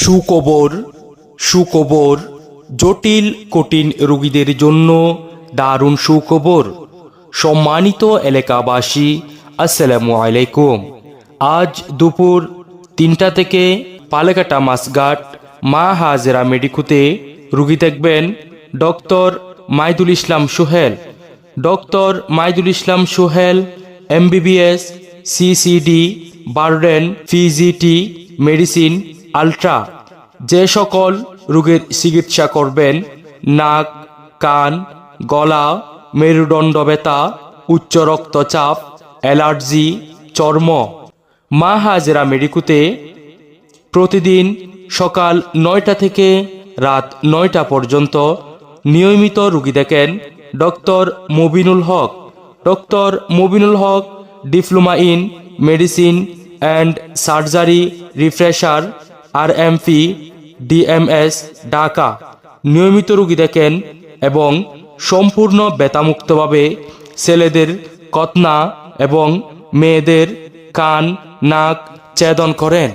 সুখবর সুখবর জটিল কঠিন রোগীদের জন্য দারুণ সুখবর। সম্মানিত এলাকাবাসী, আসসালামু আলাইকুম। আজ দুপুর 3টা থেকে পালেকাটা মাসঘাট মা হাজেরা মেডিকুতে রোগী দেখবেন doctor Maidul Islam Sohel. Doctor Maidul Islam Sohel MBBS, CCD, Burdwan, PGT, medicine, ultra. যে সকল রোগের চিকিৎসা করবেন নাক, কান, গলা, মেরুদণ্ড ব্যথা, উচ্চ রক্তচাপ, অ্যালার্জি, চর্ম। মা হাজেরা মেডিকুতে প্রতিদিন সকাল 9টা থেকে রাত 9টা পর্যন্ত নিয়মিত রোগী দেখেন doctor Mubinul Haque. Doctor Mubinul Haque diploma in medicine and surgery, refresher, RMP, DMS, Dhaka. নিয়মিত রোগী দেখেন এবং সম্পূর্ণ ব্যথামুক্তভাবে ছেলেদের কতনা এবং মেয়েদের কান, নাক ছেদন করেন।